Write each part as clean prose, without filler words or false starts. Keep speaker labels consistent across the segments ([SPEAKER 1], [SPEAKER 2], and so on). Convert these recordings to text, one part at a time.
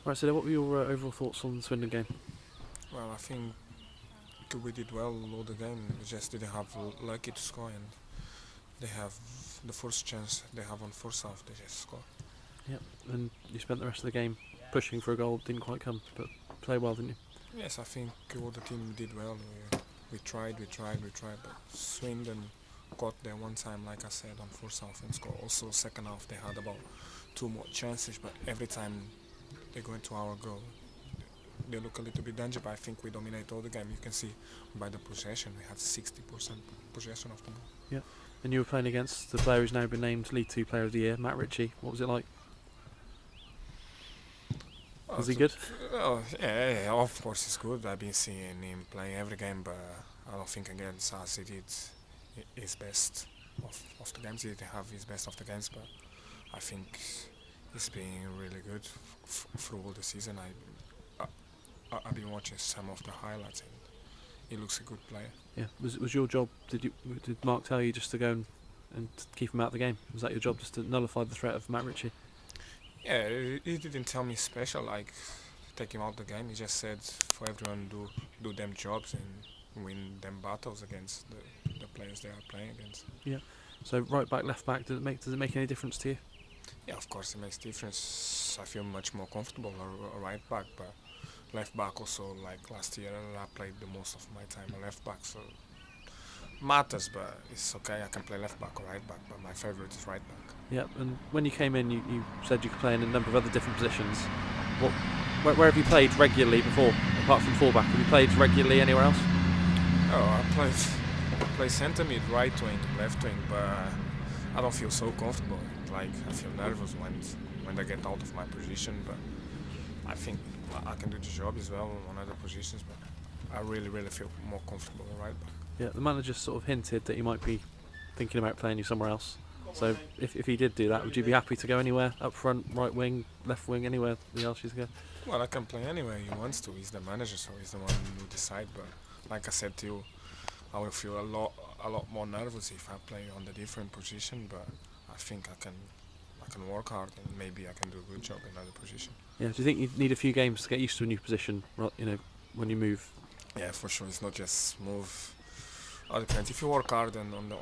[SPEAKER 1] Right, so what were your overall thoughts on the Swindon game?
[SPEAKER 2] Well, I think we did well all the game. We just didn't have lucky to score, and they have the first chance they have on first half. They just score.
[SPEAKER 1] Yep, and you spent the rest of the game pushing for a goal, didn't quite come, but played well, didn't you?
[SPEAKER 2] Yes, I think all the team did well. We tried, but Swindon got there one time, like I said, on first half and scored. Also, second half they had about two more chances, but every time they go into our goal, they look a little bit dangerous. But I think we dominate all the game. You can see by the possession, we had 60% possession of the ball.
[SPEAKER 1] Yeah, and you were playing against the player who's now been named League Two Player of the Year, Matt Ritchie. What was it like? Was he good?
[SPEAKER 2] Yeah, of course it's good. I've been seeing him playing every game, but I don't think against us he did his best of the games. He didn't have his best of the games, but I think he's been really good through all the season. I've been watching some of the highlights, and he looks a good player.
[SPEAKER 1] Yeah, was your job? Did Mark tell you just to go and keep him out of the game? Was that your job, just to nullify the threat of Matt Ritchie?
[SPEAKER 2] Yeah, he didn't tell me special like take him out the game. He just said for everyone do them jobs and win them battles against the players they are playing against.
[SPEAKER 1] Yeah. So right back, left back, does it make any difference to you?
[SPEAKER 2] Yeah, of course it makes difference. I feel much more comfortable a right back, but left back also, like last year I played the most of my time a left back, so matters, but it's okay. I can play left back or right back, but my favorite is right back.
[SPEAKER 1] Yeah, and when you came in, you said you could play in a number of other different positions. Where have you played regularly before, apart from fullback? Have you played regularly anywhere else?
[SPEAKER 2] Oh, I play centre mid, right wing, left wing, but I don't feel so comfortable. Like I feel nervous when I get out of my position, but I think I can do the job as well on other positions. But I really feel more comfortable in right back.
[SPEAKER 1] Yeah, the manager sort of hinted that he might be thinking about playing you somewhere else. So if he did do that, would you be happy to go anywhere? Up front, right wing, left wing, anywhere else you to go?
[SPEAKER 2] Well, I can play anywhere he wants to. He's the manager, so he's the one who decide. But like I said to you, I will feel a lot more nervous if I play on the different position. But I think I can work hard and maybe I can do a good job in other position.
[SPEAKER 1] Yeah. Do you think you need a few games to get used to a new position? You know, when you move.
[SPEAKER 2] Yeah, for sure. It's not just move. All depends. If you work hard and on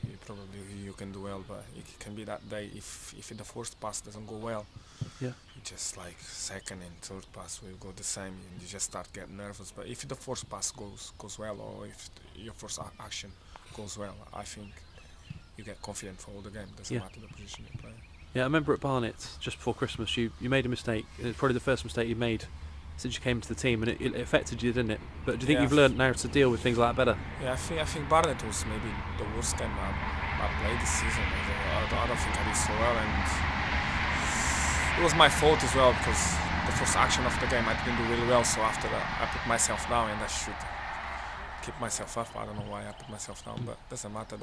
[SPEAKER 2] you probably you can do well, but it can be that day if the first pass doesn't go well.
[SPEAKER 1] Yeah.
[SPEAKER 2] Just like second and third pass will go the same, and you just start getting nervous. But if the first pass goes well, or if your first action goes well, I think you get confident for all the game. Doesn't matter the position you play.
[SPEAKER 1] Yeah, I remember at Barnet just before Christmas, you made a mistake. It's probably the first mistake you made since you came to the team, and it affected you, didn't it? But do you think you've learned now to deal with things like that better?
[SPEAKER 2] Yeah, I think Barnet was maybe the worst game I played this season. I don't think I did so well, and it was my fault as well because the first action of the game I didn't do really well. So after that, I put myself down, and I should keep myself up. I don't know why I put myself down, but doesn't matter.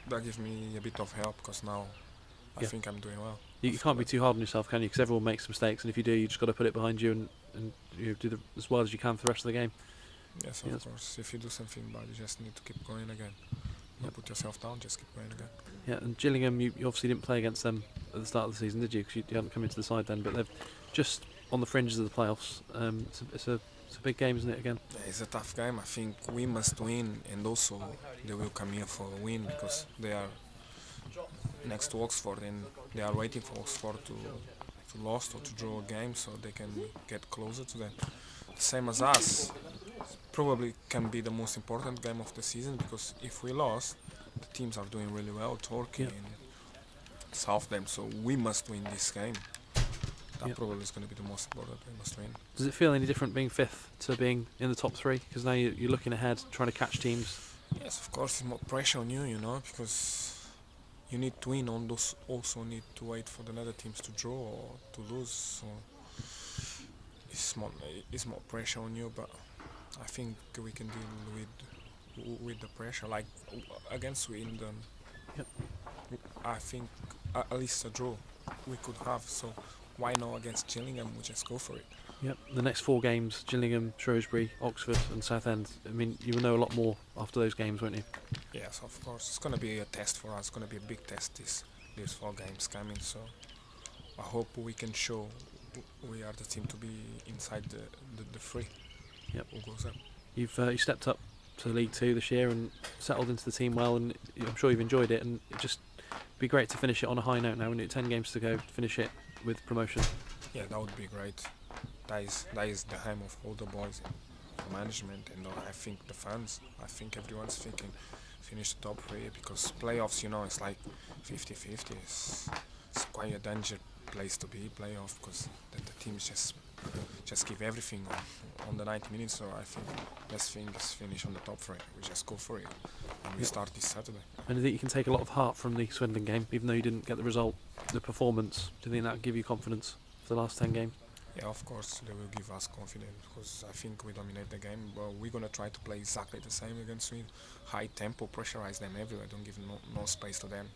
[SPEAKER 2] That gives me a bit of help because now I think I'm doing well.
[SPEAKER 1] You can't be too hard on yourself, can you? Because everyone makes mistakes, and if you do, you just got to put it behind you and you do as well as you can for the rest of the game.
[SPEAKER 2] Yes, of course. If you do something bad, you just need to keep going again. Don't put yourself down, just keep going again.
[SPEAKER 1] Yeah, and Gillingham, you obviously didn't play against them at the start of the season, did you? Because you hadn't come into the side then, but they're just on the fringes of the playoffs. It's a big game, isn't it, again?
[SPEAKER 2] Yeah, it's a tough game. I think we must win, and also they will come here for a win because they are next to Oxford and they are waiting for Oxford to lose or to draw a game so they can get closer to them. Same as us, probably can be the most important game of the season because if we lost, the teams are doing really well, Torquay and Southampton, so we must win this game. That probably is going to be the most important. We must win.
[SPEAKER 1] Does it feel any different being fifth to being in the top three? Because now you're looking ahead, trying to catch teams.
[SPEAKER 2] Yes, of course, it's more pressure on you, because you need to win. On those also need to wait for the other teams to draw or to lose. So it's more pressure on you, but I think we can deal with the pressure. Like against Swindon, I think at least a draw we could have. So why not against Gillingham? We just go for it.
[SPEAKER 1] Yep. The next 4 games: Gillingham, Shrewsbury, Oxford, and Southend. I mean, you will know a lot more after those games, won't you?
[SPEAKER 2] Yes, of course. It's going to be a test for us. It's going to be a big test. These 4 games coming. So I hope we can show we are the team to be inside the three.
[SPEAKER 1] Yep.
[SPEAKER 2] Who goes up?
[SPEAKER 1] You stepped up to League Two this year and settled into the team well, and I'm sure you've enjoyed it. And it just be great to finish it on a high note now. And 10 games to go, finish it with promotion.
[SPEAKER 2] Yeah, that would be great. That is the aim of all the boys, the management, and I think the fans. I think everyone's thinking finish the top three because playoffs, it's like 50-50. It's quite a danger place to be playoff because the teams just give everything on the 90 minutes. So I think best thing is finish on the top three. We just go for it, and we start this Saturday.
[SPEAKER 1] And I think you can take a lot of heart from the Swindon game, even though you didn't get the result, the performance. Do you think that will give you confidence for the last 10 games?
[SPEAKER 2] Yeah, of course, they will give us confidence because I think we dominate the game. But we're gonna try to play exactly the same against Sweden. High tempo, pressurize them everywhere. Don't give no space to them.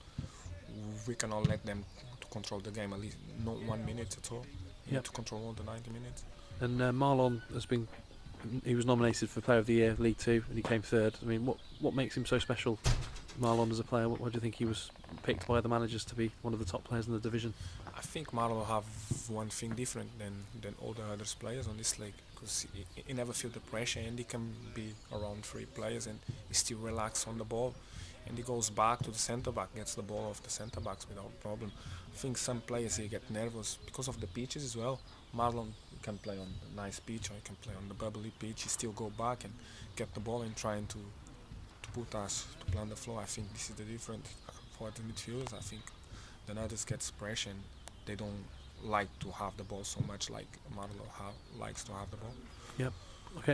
[SPEAKER 2] We cannot let them to control the game at least not 1 minute at all. You need to control all the 90 minutes.
[SPEAKER 1] And Marlon he was nominated for Player of the Year, League Two, and he came third. I mean, what makes him so special, Marlon, as a player? Why do you think he was picked by the managers to be one of the top players in the division?
[SPEAKER 2] I think Marlon have one thing different than all the other players on this league because he never feel the pressure and he can be around three players and he still relax on the ball and he goes back to the centre back, gets the ball off the centre backs without problem. I think some players he get nervous because of the pitches as well. Marlon can play on a nice pitch or he can play on the bubbly pitch. He still go back and get the ball and trying to put us to play on the floor. I think this is the difference for the midfielders. I think the others gets pressure and they don't like to have the ball so much like Marlon likes to have the ball.
[SPEAKER 1] Yep. Okay.